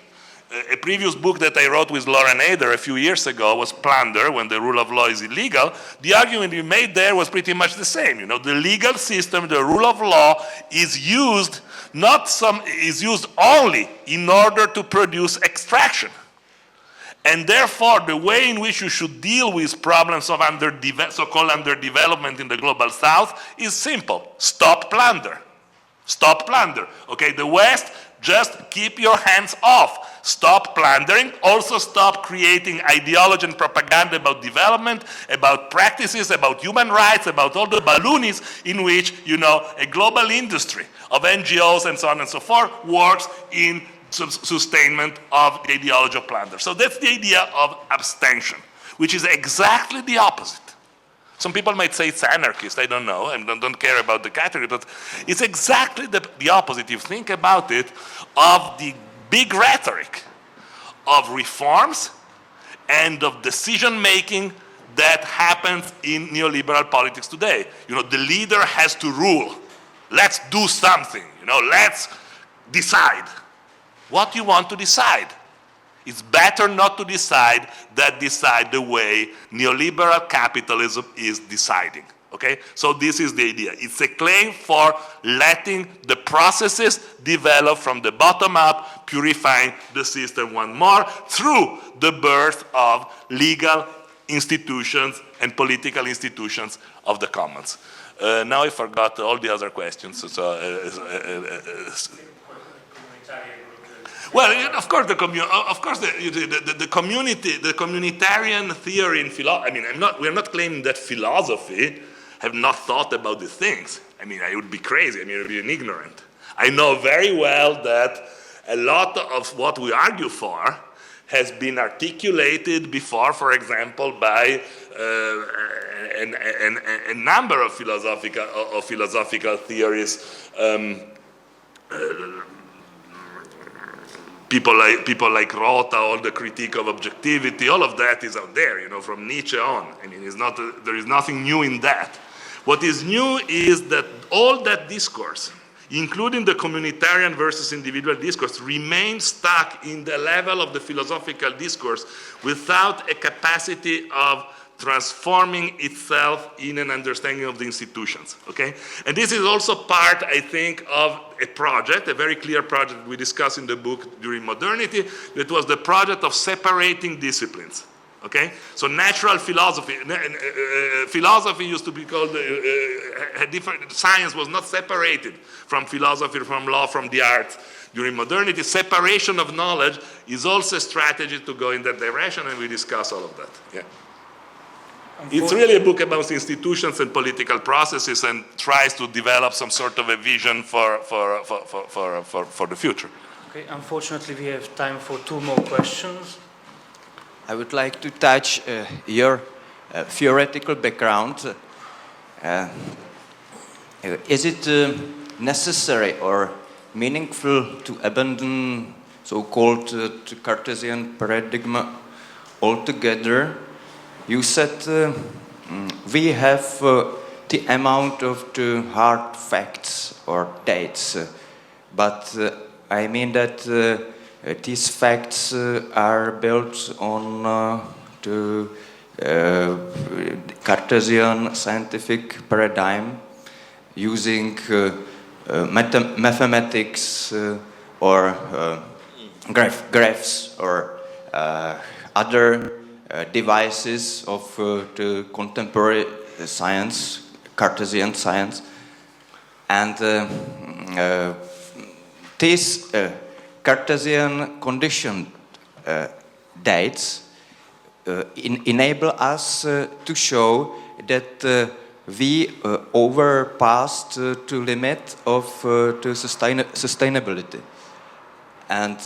A previous book that I wrote with Lauren Ader a few years ago was Plunder, When the Rule of Law is Illegal. The argument we made there was pretty much the same. You know, the legal system, the rule of law is used only in order to produce extraction. And therefore, the way in which you should deal with problems of so-called underdevelopment in the global south is simple. Stop plunder. Stop plunder. Okay, the West, just keep your hands off. Stop plundering. Also stop creating ideology and propaganda about development, about practices, about human rights, about all the balloonies in which, you know, a global industry of NGOs and so on and so forth works in sustainment of the ideology of plunder. So that's the idea of abstention, which is exactly the opposite. Some people might say it's anarchist, I don't know, and don't care about the category, but it's exactly the opposite, if you think about it, of the big rhetoric of reforms and of decision-making that happens in neoliberal politics today. You know, the leader has to rule. Let's do something, you know, let's decide. What do you want to decide? It's better not to decide than decide the way neoliberal capitalism is deciding. Okay? So this is the idea. It's a claim for letting the processes develop from the bottom up, purifying the system one more through the birth of legal institutions and political institutions of the commons. Now I forgot all the other questions. Well, of course, the communitarian theory in philosophy. I mean, we're not claiming that philosophy have not thought about these things. I mean, I would be crazy. I mean, I would be an ignorant. I know very well that a lot of what we argue for has been articulated before, for example, by a number of philosophical theories. People like Rota, all the critique of objectivity, all of that is out there, you know, from Nietzsche on. I mean, there is nothing new in that. What is new is that all that discourse, including the communitarian versus individual discourse, remains stuck in the level of the philosophical discourse without a capacity of transforming itself in an understanding of the institutions, okay? And this is also part, I think, of a project, a very clear project we discussed in the book During Modernity, that was the project of separating disciplines, okay? So natural philosophy, philosophy used to be called, science was not separated from philosophy, from law, from the arts. During modernity, separation of knowledge is also a strategy to go in that direction, and we discuss all of that, yeah. It's really a book about institutions and political processes and tries to develop some sort of a vision for the future. Okay, unfortunately, we have time for 2 more questions. I would like to touch your theoretical background. Is it necessary or meaningful to abandon so-called Cartesian paradigm altogether? You said we have the amount of the hard facts or dates, but I mean that these facts are built on the Cartesian scientific paradigm using mathematics or graphs or other devices of the contemporary science, Cartesian science. And these Cartesian conditioned dates enable us to show that we overpassed to limit of to sustainability. And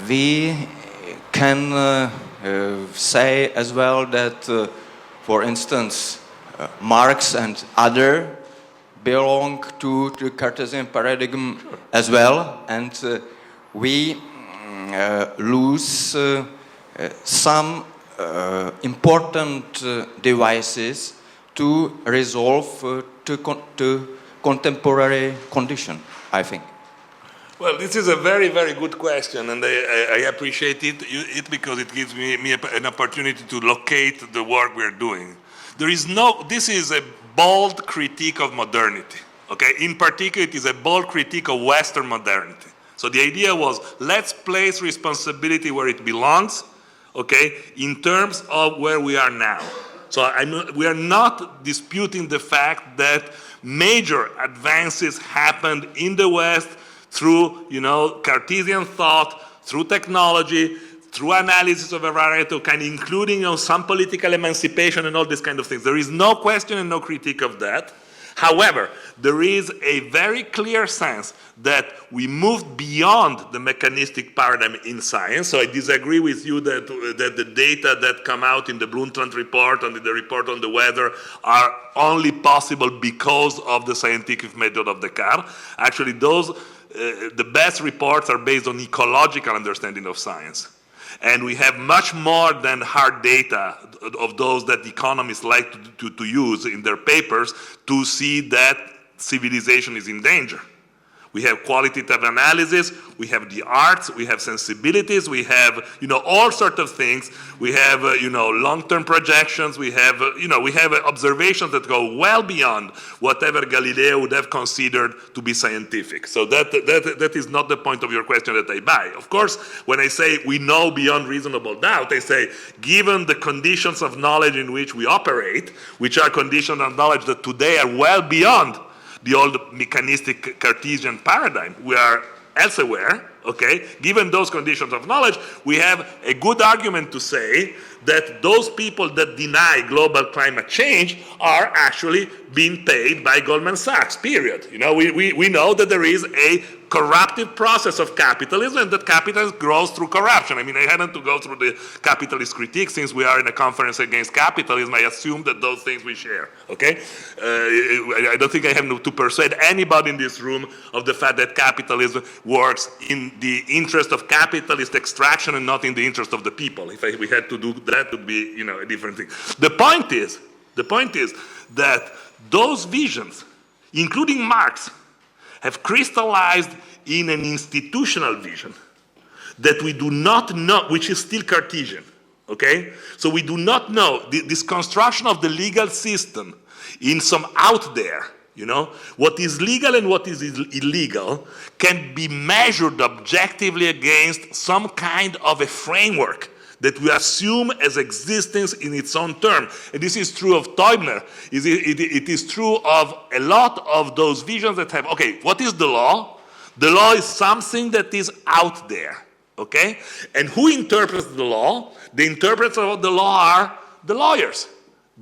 we can say as well that, for instance, Marx and other belong to the Cartesian paradigm as well, and we lose some important devices to resolve to contemporary condition, I think. Well, this is a very, very good question, and I appreciate it because it gives me an opportunity to locate the work we're doing. This is a bold critique of modernity, okay? In particular, it is a bold critique of Western modernity. So the idea was, let's place responsibility where it belongs, okay, in terms of where we are now. So we are not disputing the fact that major advances happened in the West through, Cartesian thought, through technology, through analysis of a variety of kind, including some political emancipation and all these kind of things. There is no question and no critique of that. However, there is a very clear sense that we moved beyond the mechanistic paradigm in science. So I disagree with you that the data that come out in the Blumstrand report and in the report on the weather are only possible because of the scientific method of Descartes. Actually, the best reports are based on ecological understanding of science. And we have much more than hard data of those that economists like to use in their papers to see that civilization is in danger. We have qualitative analysis, we have the arts, we have sensibilities, we have, all sorts of things. We have, long-term projections, we have observations that go well beyond whatever Galileo would have considered to be scientific. So that is not the point of your question that I buy. Of course, when I say we know beyond reasonable doubt, I say, given the conditions of knowledge in which we operate, which are conditions of knowledge that today are well beyond the old mechanistic Cartesian paradigm, we are elsewhere, okay? Given those conditions of knowledge, we have a good argument to say that those people that deny global climate change are actually being paid by Goldman Sachs, period. We know that there is a corruptive process of capitalism and that capitalism grows through corruption. I hadn't to go through the capitalist critique since we are in a conference against capitalism. I assume that those things we share, okay? I don't think I have to persuade anybody in this room of the fact that capitalism works in the interest of capitalist extraction and not in the interest of the people. If we had to do that, it would be, a different thing. The point is that those visions, including Marx, have crystallized in an institutional vision that we do not know, which is still Cartesian, okay? So we do not know this construction of the legal system in some out there, what is legal and what is illegal can be measured objectively against some kind of a framework that we assume as existence in its own term. And this is true of Teubner. It is true of a lot of those visions that have, okay, what is the law? The law is something that is out there, okay? And who interprets the law? The interpreters of the law are the lawyers,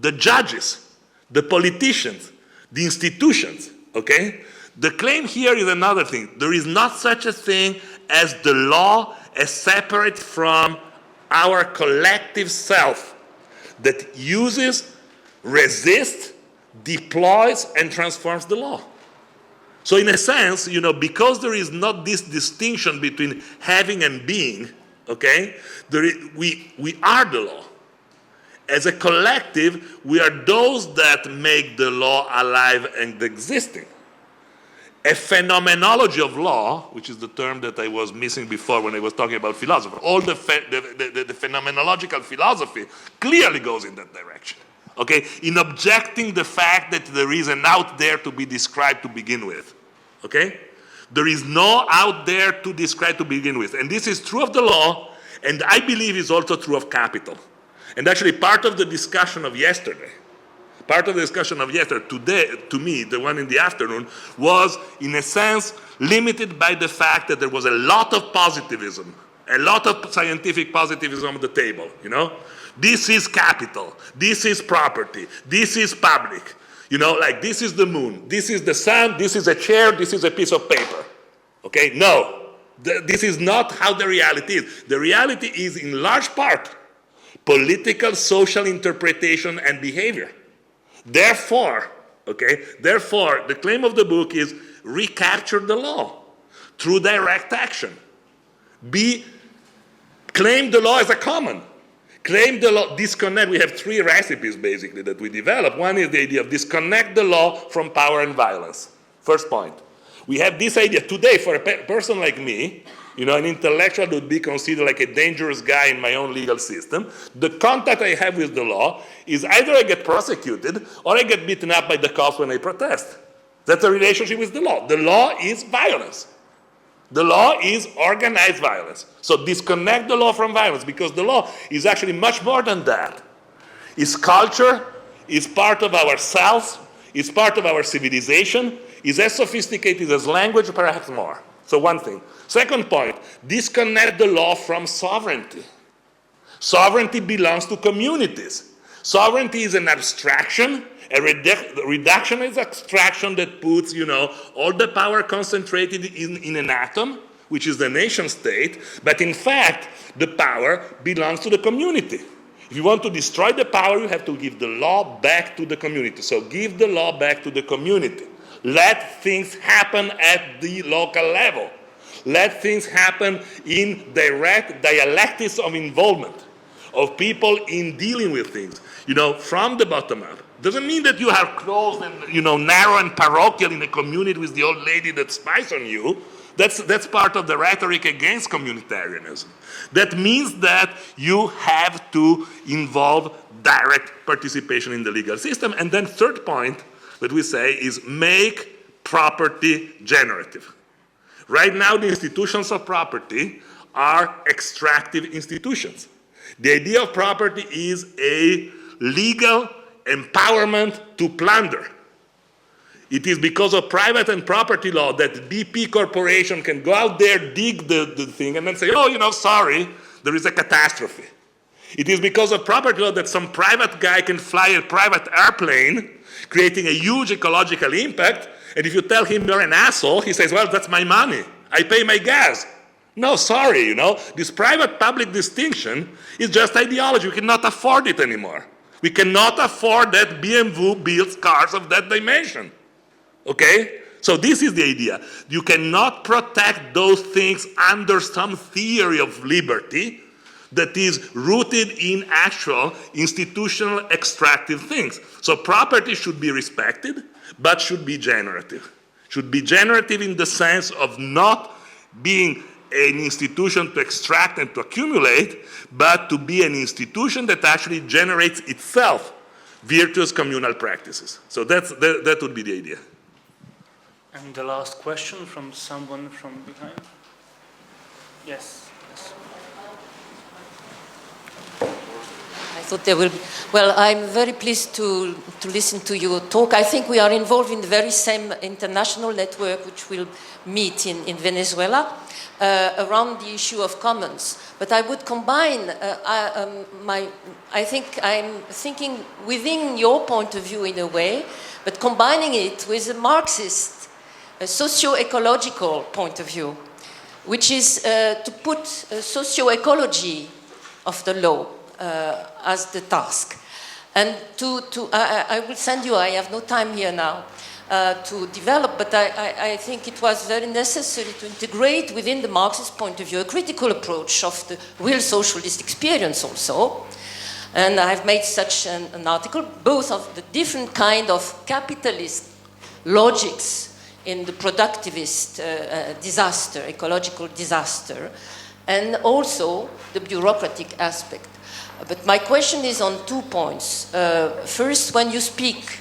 the judges, the politicians, the institutions, okay? The claim here is another thing. There is not such a thing as the law as separate from our collective self that uses, resists, deploys, and transforms the law. So in a sense, because there is not this distinction between having and being, okay, we are the law. As a collective, we are those that make the law alive and existing. A phenomenology of law, which is the term that I was missing before when I was talking about philosophy, all the phenomenological philosophy clearly goes in that direction, okay? In objecting the fact that there is an out there to be described to begin with, okay? There is no out there to describe to begin with. And this is true of the law, and I believe is also true of capital. And actually part of the discussion of yesterday, part of the discussion of yesterday, today, to me, the one in the afternoon, was in a sense limited by the fact that there was a lot of positivism, a lot of scientific positivism on the table, you know? This is capital, this is property, this is public, you know, like this is the moon, this is the sun, this is a chair, this is a piece of paper, okay? No, this is not how the reality is. The reality is in large part political, social interpretation and behavior. Therefore, the claim of the book is recapture the law through direct action. Claim the law as a common. Claim the law, disconnect. We have three recipes basically that we develop. One is the idea of disconnect the law from power and violence. First point. We have this idea today for a person like me, you know, an intellectual would be considered like a dangerous guy in my own legal system. The contact I have with the law is either I get prosecuted or I get beaten up by the cops when I protest. That's a relationship with the law. The law is violence. The law is organized violence. So disconnect the law from violence, because the law is actually much more than that. It's culture, it's part of ourselves, it's part of our civilization, is as sophisticated as language, perhaps more. So one thing. Second point, disconnect the law from sovereignty. Sovereignty belongs to communities. Sovereignty is an abstraction, a reductionist abstraction that puts, you know, all the power concentrated in an atom, which is the nation state, but in fact, the power belongs to the community. If you want to destroy the power, you have to give the law back to the community. So give the law back to the community. Let things happen at the local level. Let things happen in direct dialectics of involvement of people in dealing with things, you know, from the bottom up. Doesn't mean that you are closed and, you know, narrow and parochial in a community with the old lady that spies on you. That's part of the rhetoric against communitarianism. That means that you have to involve direct participation in the legal system. And then third point that we say is make property generative. Right now, the institutions of property are extractive institutions. The idea of property is a legal empowerment to plunder. It is because of private and property law that BP Corporation can go out there, dig the thing, and then say, oh, you know, sorry, there is a catastrophe. It is because of property law that some private guy can fly a private airplane, creating a huge ecological impact, and if you tell him you're an asshole, he says, well, that's my money. I pay my gas. No, sorry, you know, this private-public distinction is just ideology. We cannot afford it anymore. We cannot afford that BMW builds cars of that dimension. Okay? So this is the idea. You cannot protect those things under some theory of liberty that is rooted in actual institutional extractive things. So property should be respected, but should be generative. Should be generative in the sense of not being an institution to extract and to accumulate, but to be an institution that actually generates itself virtuous communal practices. So that would be the idea. And the last question from someone from behind. Yes. I thought there will be. Well, I'm very pleased to listen to your talk. I think we are involved in the very same international network which will meet in Venezuela around the issue of commons. But I would combine I think I'm thinking within your point of view in a way, but combining it with a Marxist, a socio-ecological point of view, which is to put socio-ecology of the law as the task. And I will send you, I have no time here now to develop, but I think it was very necessary to integrate within the Marxist point of view a critical approach of the real socialist experience also. And I've made such an article, both of the different kind of capitalist logics in the productivist disaster, ecological disaster, and also the bureaucratic aspect. But my question is on 2 points. First, when you speak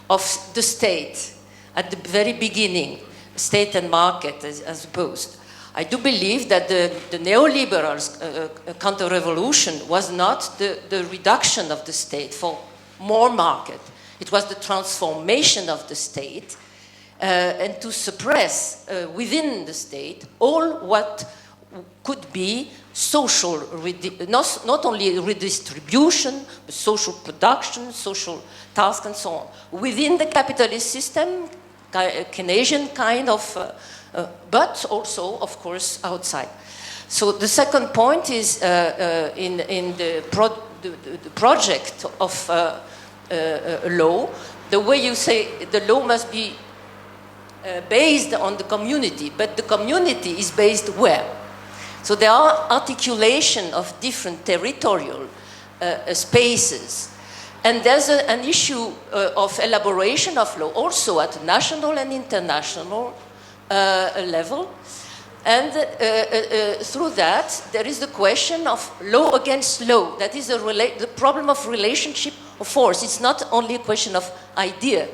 of the state at the very beginning, state and market as opposed, I do believe that the neoliberals' counter-revolution was not the reduction of the state for more market. It was the transformation of the state and to suppress within the state all what could be social, not only redistribution, but social production, social tasks, and so on. Within the capitalist system, Keynesian kind of, but also, of course, outside. So the second point is in the project of law, the way you say the law must be based on the community, but the community is based where? So there are articulation of different territorial spaces. And there's an issue of elaboration of law also at national and international level. And through that, there is the question of law against law. That is the problem of relationship of force. It's not only a question of idea.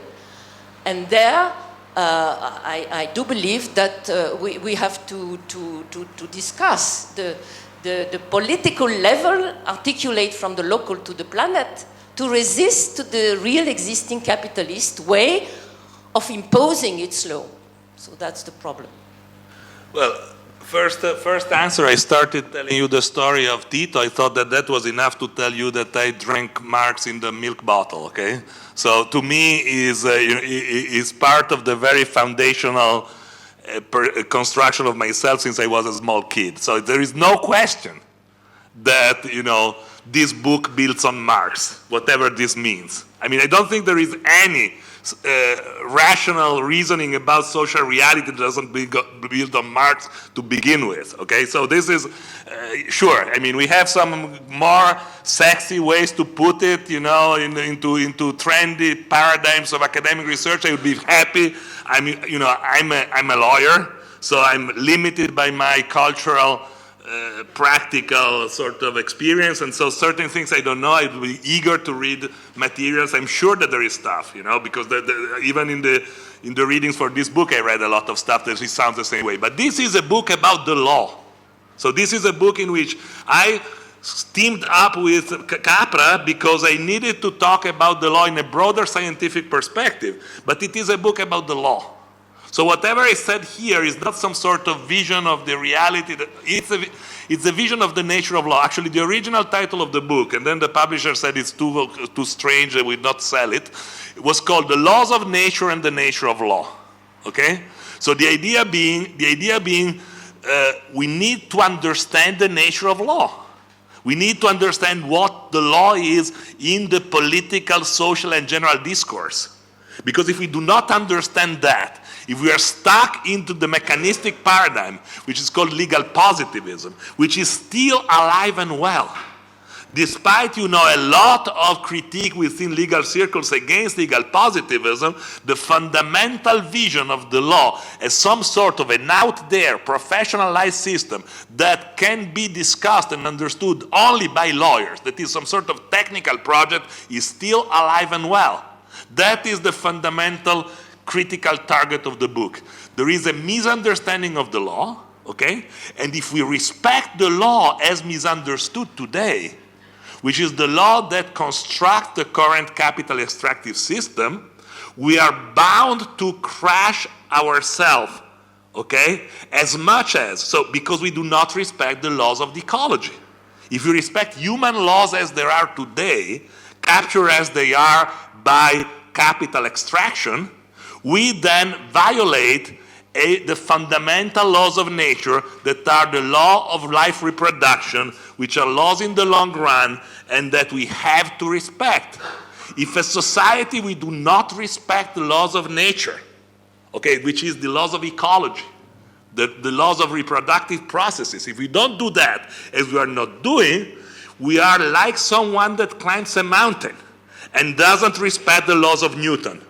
And there, I do believe that we have to discuss the political level, articulate from the local to the planet, to resist to the real existing capitalist way of imposing its law. So that's the problem. Well, first answer, I started telling you the story of Tito. I thought that was enough to tell you that I drank Marx in the milk bottle, okay? So to me is part of the very foundational construction of myself since I was a small kid. So there is no question that, this book builds on Marx, whatever this means. I mean, I don't think there is any rational reasoning about social reality that doesn't build on Marx to begin with, okay? So this is, sure, I mean, we have some more sexy ways to put it, into trendy paradigms of academic research. I would be happy. I'm a lawyer, so I'm limited by my cultural practical sort of experience, and so certain things I don't know. I would be eager to read materials. I'm sure that there is stuff, because even in the readings for this book, I read a lot of stuff that sounds the same way. But this is a book about the law. So this is a book in which I teamed up with Capra because I needed to talk about the law in a broader scientific perspective. But it is a book about the law. So whatever I said here is not some sort of vision of the reality. It's a vision of the nature of law. Actually, the original title of the book, and then the publisher said it's too strange, they would not sell it. It was called The Laws of Nature and the Nature of Law. Okay? So the idea being, we need to understand the nature of law. We need to understand what the law is in the political, social, and general discourse. Because if we do not understand that, if we are stuck into the mechanistic paradigm, which is called legal positivism, which is still alive and well, despite, a lot of critique within legal circles against legal positivism, the fundamental vision of the law as some sort of an out there, professionalized system that can be discussed and understood only by lawyers, that is some sort of technical project, is still alive and well. That is the fundamental critical target of the book. There is a misunderstanding of the law, okay? And if we respect the law as misunderstood today, which is the law that constructs the current capital extractive system, we are bound to crash ourselves, okay? Because we do not respect the laws of the ecology. If you respect human laws as they are today, captured as they are by capital extraction, we then violate the fundamental laws of nature that are the law of life reproduction, which are laws in the long run and that we have to respect. If a society we do not respect the laws of nature, okay, which is the laws of ecology, the laws of reproductive processes, if we don't do that, as we are not doing, we are like someone that climbs a mountain and doesn't respect the laws of Newton.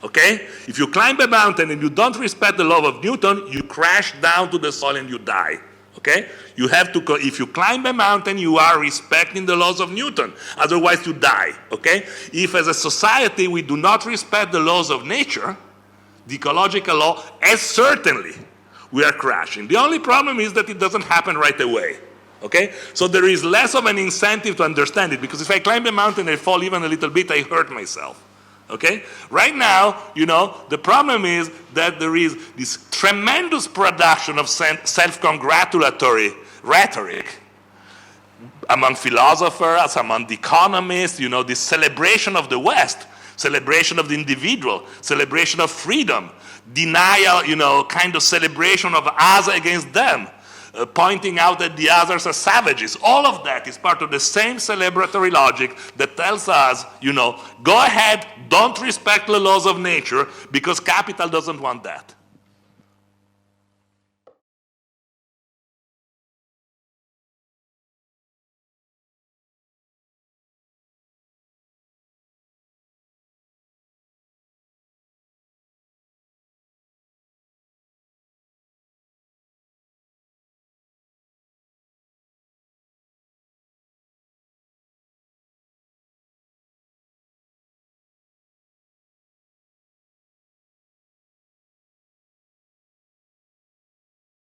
Okay? If you climb a mountain and you don't respect the law of Newton, you crash down to the soil and you die. Okay? You have to, if you climb a mountain, you are respecting the laws of Newton. Otherwise, you die. Okay? If as a society we do not respect the laws of nature, the ecological law, as certainly we are crashing. The only problem is that it doesn't happen right away. Okay? So there is less of an incentive to understand it, because if I climb a mountain and I fall even a little bit, I hurt myself. Okay? Right now, the problem is that there is this tremendous production of self-congratulatory rhetoric among philosophers, among the economists, this celebration of the West, celebration of the individual, celebration of freedom, denial, kind of celebration of us against them, pointing out that the others are savages. All of that is part of the same celebratory logic that tells us, go ahead, don't respect the laws of nature, because capital doesn't want that.